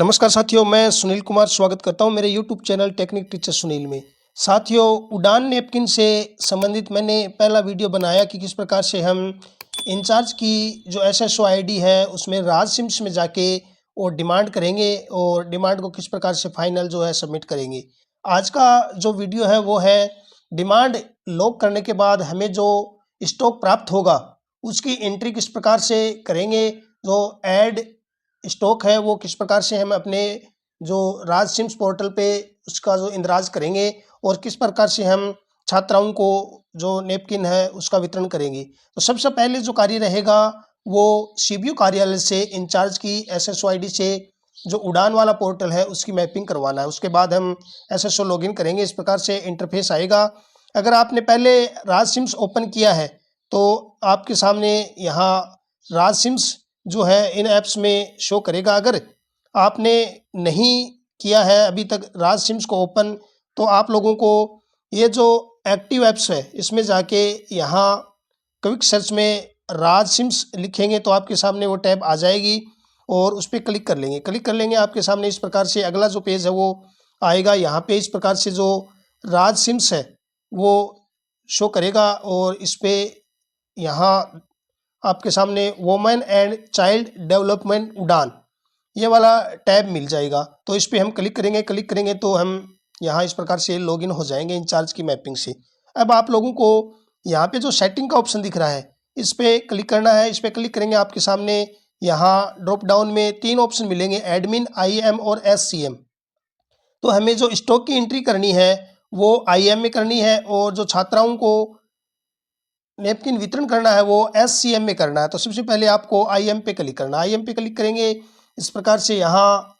नमस्कार साथियों, मैं सुनील कुमार स्वागत करता हूं मेरे YouTube channel technique teacher Sunil में। साथियों, उड़ान नैपकिन से संबंधित मैंने पहला वीडियो बनाया कि किस प्रकार से हम इंचार्ज की जो एसएसओ आईडी है उसमें राज सिम्स में जाके और डिमांड करेंगे और डिमांड को किस प्रकार से फाइनल जो है सबमिट करेंगे। आज का जो वीडियो है वो है डिमांड लॉक करने के बाद हमें जो स्टॉक प्राप्त होगा उसकी एंट्री किस प्रकार से करेंगे, जो ऐड स्टॉक है वो किस प्रकार से हम अपने जो राज सिम्स पोर्टल पे उसका जो इंदराज करेंगे और किस प्रकार से हम छात्राओं को जो नैपकिन है उसका वितरण करेंगे। तो सबसे पहले जो कार्य रहेगा वो सीबीयू कार्यालय से इंचार्ज की एसएसओ आईडी से जो उड़ान वाला पोर्टल है उसकी मैपिंग करवाना है। उसके बाद हम एसएसओ लॉगिन करेंगे। इस प्रकार से इंटरफेस आएगा। अगर आपने पहले राज सिम्स ओपन किया है तो आपके सामने यहाँ राज सिम्स जो है इन ऐप्स में शो करेगा। अगर आपने नहीं किया है अभी तक राज सिम्स को ओपन, तो आप लोगों को ये जो एक्टिव ऐप्स है इसमें जाके यहाँ क्विक सर्च में राज सिम्स लिखेंगे तो आपके सामने वो टैब आ जाएगी और उस पर क्लिक कर लेंगे। क्लिक कर लेंगे आपके सामने इस प्रकार से अगला जो पेज है वो आएगा। यहाँ पे इस प्रकार से जो राज सिम्स है वो शो करेगा और इस पर यहाँ आपके सामने वुमेन एंड चाइल्ड डेवलपमेंट उड़ान ये वाला टैब मिल जाएगा। तो इस पर हम क्लिक करेंगे तो हम यहाँ इस प्रकार से लॉगिन हो जाएंगे इंचार्ज की मैपिंग से। अब आप लोगों को यहाँ पे जो सेटिंग का ऑप्शन दिख रहा है इस पर क्लिक करना है। इस पर क्लिक करेंगे आपके सामने यहाँ ड्रॉप डाउन में 3 ऑप्शन मिलेंगे, एडमिन, आईएम और एससीएम। तो हमें जो स्टॉक की एंट्री करनी है वो आईएम में करनी है और जो छात्राओं को नैपकिन वितरण करना है वो एससीएम में करना है। तो सबसे पहले आपको आईएम पे क्लिक करना है। आईएम पे क्लिक करेंगे इस प्रकार से यहाँ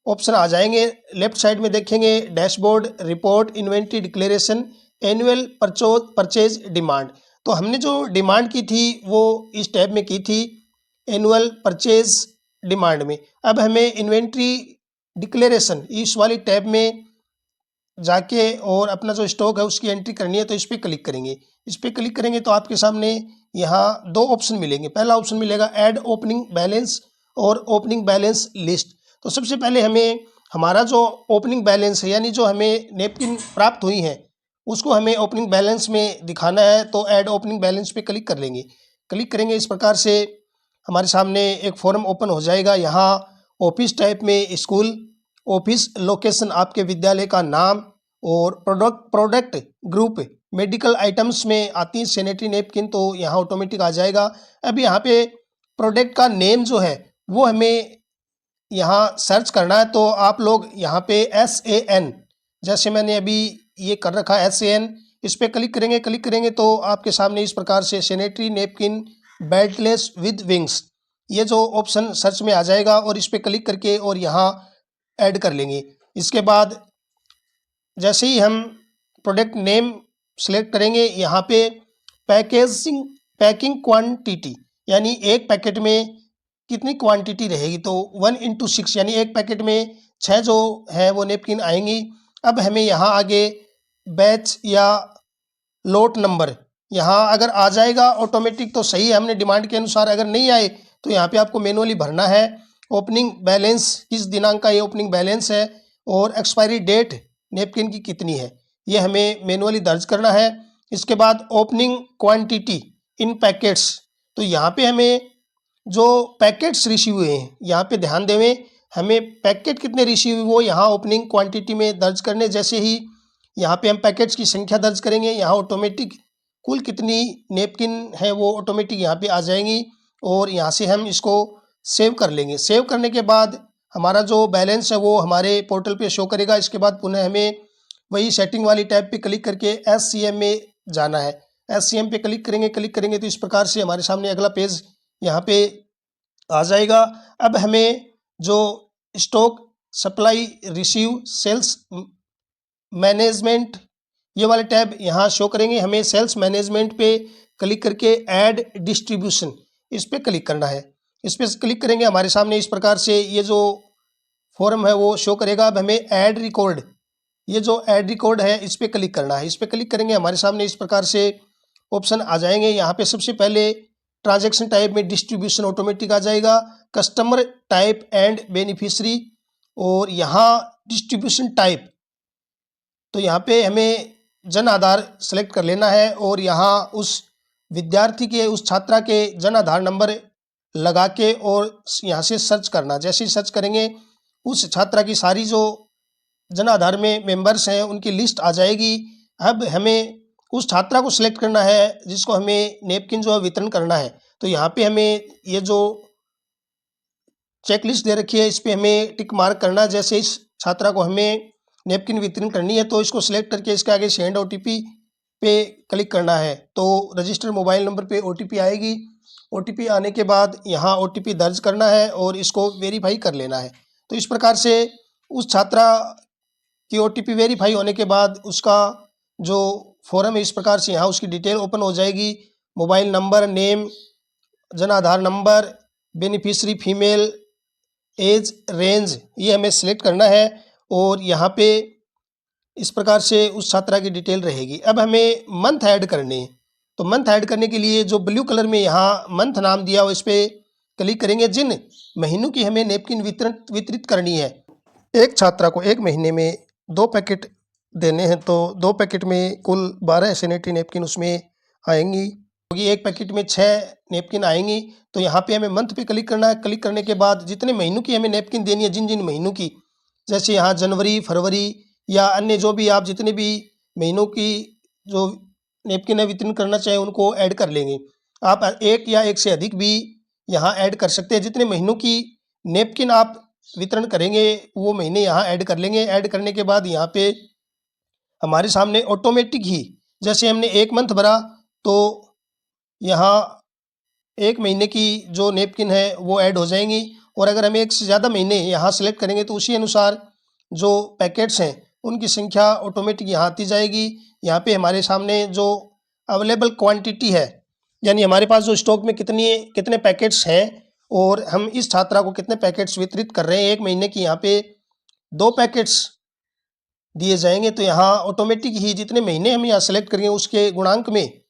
ऑप्शन आ जाएंगे। लेफ्ट साइड में देखेंगे dashboard, report, inventory declaration, annual purchase demand. तो हमने जो डिमांड की थी वो इस टैब में की थी, एनुअल परचेज डिमांड में। अब हमें इन्वेंट्री डिक्लेरेशन इस वाली टैब में जाके और अपना जो स्टॉक है उसकी एंट्री करनी है। तो इस पर क्लिक करेंगे। इस पर क्लिक करेंगे तो आपके सामने यहाँ 2 ऑप्शन मिलेंगे। पहला ऑप्शन मिलेगा ऐड ओपनिंग बैलेंस और ओपनिंग बैलेंस लिस्ट। तो सबसे पहले हमें हमारा जो ओपनिंग बैलेंस है यानी जो हमें नैपकिन प्राप्त हुई है उसको हमें ओपनिंग बैलेंस में दिखाना है। तो ऐड ओपनिंग बैलेंस पे क्लिक कर लेंगे। क्लिक करेंगे इस प्रकार से हमारे सामने एक फॉर्म ओपन हो जाएगा। यहाँ ऑफिस टाइप में स्कूल, ऑफिस लोकेशन आपके विद्यालय का नाम और प्रोडक्ट ग्रुप मेडिकल आइटम्स में आती है सैनिटरी नैपकिन, तो यहाँ ऑटोमेटिक आ जाएगा। अब यहाँ पे प्रोडक्ट का नेम जो है वो हमें यहाँ सर्च करना है। तो आप लोग यहाँ पे SAN, जैसे मैंने अभी ये कर रखा है SAN, इस पर क्लिक करेंगे तो आपके सामने इस प्रकार से sanitary napkin beltless with wings ये जो ऑप्शन सर्च में आ जाएगा और इस पर क्लिक करके और यहाँ ऐड कर लेंगे। इसके बाद जैसे ही हम प्रोडक्ट नेम सेलेक्ट करेंगे यहाँ पे पैकिंग क्वांटिटी यानी एक पैकेट में कितनी क्वांटिटी रहेगी, तो 1/6 यानी एक पैकेट में 6 जो है वो नैपकिन आएंगी। अब हमें यहाँ आगे बैच या लोट नंबर यहाँ अगर आ जाएगा ऑटोमेटिक तो सही है हमने डिमांड के अनुसार, अगर नहीं आए तो यहाँ पे आपको मैनुअली भरना है। ओपनिंग बैलेंस किस दिनांक का ये ओपनिंग बैलेंस है और एक्सपायरी डेट नैपकिन की कितनी है ये हमें मैनुअली दर्ज करना है। इसके बाद ओपनिंग क्वांटिटी इन पैकेट्स, तो यहाँ पे हमें जो पैकेट्स रिसीव हुए हैं यहाँ पे ध्यान देवें, हमें पैकेट कितने रिसीव हुए वो यहाँ ओपनिंग क्वांटिटी में दर्ज करने। जैसे ही यहाँ पे हम पैकेट्स की संख्या दर्ज करेंगे यहाँ ऑटोमेटिक कुल कितनी नैपकिन है वो ऑटोमेटिक यहाँ पे आ जाएंगी और यहाँ से हम इसको सेव कर लेंगे। सेव करने के बाद हमारा जो बैलेंस है वो हमारे पोर्टल पे शो करेगा। इसके बाद पुनः हमें वही सेटिंग वाली टैब पे क्लिक करके SCM में जाना है। SCM पे क्लिक करेंगे तो इस प्रकार से हमारे सामने अगला पेज यहाँ पे आ जाएगा। अब हमें जो stock supply receive sales management ये वाले टैब यहाँ शो करेंगे। हमें सेल्स मैनेजमेंट पे क्लिक करके ऐड डिस्ट्रीब्यूशन इस पर क्लिक करना है। इस पर क्लिक करेंगे हमारे सामने इस प्रकार से ये जो फॉर्म है वो शो करेगा। अब हमें ऐड रिकॉर्ड, ये जो ऐड रिकॉर्ड है इस पर क्लिक करना है। इस पर क्लिक करेंगे हमारे सामने इस प्रकार से ऑप्शन आ जाएंगे। यहाँ पे सबसे पहले ट्रांजैक्शन टाइप में डिस्ट्रीब्यूशन ऑटोमेटिक आ जाएगा, कस्टमर टाइप एंड बेनिफिशियरी और यहाँ डिस्ट्रीब्यूशन टाइप, तो यहाँ पे हमें जन आधार सेलेक्ट कर लेना है और यहाँ उस विद्यार्थी के, उस छात्रा के जन आधार नंबर लगा के और यहाँ से सर्च करना। जैसे ही सर्च करेंगे उस छात्रा की सारी जो जन आधार में मेंबर्स हैं उनकी लिस्ट आ जाएगी। अब हमें उस छात्रा को सिलेक्ट करना है जिसको हमें नेपकिन जो है वितरण करना है। तो यहाँ पे हमें ये जो चेक लिस्ट दे रखी है इस पे हमें टिक मार्क करना है। जैसे इस छात्रा को हमें नेपकिन वितरण करनी है तो इसको सिलेक्ट करके इसके आगे सेंड ओटीपी पे क्लिक करना है। तो रजिस्टर्ड मोबाइल नंबर पे ओटीपी आएगी। ओटीपी आने के बाद यहाँ ओटीपी दर्ज करना है और इसको वेरीफाई कर लेना है। तो इस प्रकार से उस छात्रा की ओटीपी वेरीफाई होने के बाद उसका जो फॉर्म है इस प्रकार से यहाँ उसकी डिटेल ओपन हो जाएगी। मोबाइल नंबर, नेम, जन Aadhaar number, beneficiary female, age, range, ये हमें सिलेक्ट करना है और यहाँ पे इस प्रकार से उस छात्रा की डिटेल रहेगी। अब हमें मंथ ऐड करने हैं। तो मंथ ऐड करने के लिए जो ब्लू कलर में यहाँ मंथ नाम दिया हो इस पर क्लिक करेंगे। जिन महीनों की हमें नेपकिन वितरित करनी है, एक छात्रा को एक महीने में 2 पैकेट देने हैं तो 2 पैकेट में कुल 12 सैनिटरी नेपकिन उसमें आएंगी, क्योंकि एक पैकेट में 6 नेपकिन आएंगी। तो यहाँ पे हमें मंथ पे क्लिक करना है। क्लिक करने के बाद जितने महीनों की हमें नेपकिन देनी है, जिन जिन महीनों की, जैसे यहाँ जनवरी, फरवरी या अन्य जो भी आप जितने भी महीनों की जो नेपकिन है वितरण करना चाहें उनको ऐड कर लेंगे। आप एक या एक से अधिक भी यहाँ ऐड कर सकते हैं। जितने महीनों की नेपकिन आप वितरण करेंगे वो महीने यहाँ ऐड कर लेंगे। ऐड करने के बाद यहाँ पे हमारे सामने ऑटोमेटिक ही, जैसे हमने एक मंथ भरा तो यहाँ एक महीने की जो नेपकिन है वो ऐड हो जाएंगी। और अगर हम एक से ज़्यादा महीने यहाँ सेलेक्ट करेंगे तो उसी अनुसार जो पैकेट्स हैं उनकी संख्या ऑटोमेटिक यहाँ आती जाएगी। यहाँ पे हमारे सामने जो अवेलेबल क्वांटिटी है, यानी हमारे पास जो स्टॉक में कितने पैकेट्स हैं और हम इस छात्रा को कितने पैकेट्स वितरित कर रहे हैं, एक महीने की यहाँ पे 2 पैकेट्स दिए जाएंगे। तो यहाँ ऑटोमेटिक ही जितने महीने हम यहाँ सेलेक्ट करेंगे उसके गुणांक में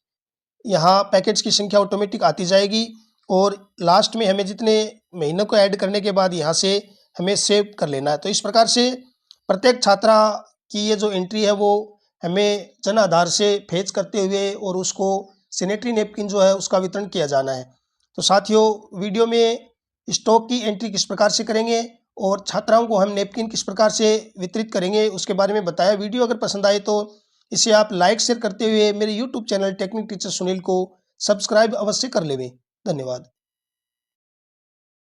यहाँ पैकेट्स की संख्या ऑटोमेटिक आती जाएगी। और लास्ट में हमें जितने महीनों को ऐड करने के बाद यहाँ से हमें सेव कर लेना है। तो इस प्रकार से प्रत्येक छात्रा की ये जो एंट्री है वो हमें जन आधार से फेच करते हुए और उसको सैनिटरी नेपकिन जो है उसका वितरण किया जाना है। तो साथियों, वीडियो में स्टॉक की एंट्री किस प्रकार से करेंगे और छात्राओं को हम नेपकिन किस प्रकार से वितरित करेंगे उसके बारे में बताया। वीडियो अगर पसंद आए तो इसे आप लाइक शेयर करते हुए मेरे YouTube channel technique teacher Sunil को सब्सक्राइब अवश्य कर लेवें। धन्यवाद।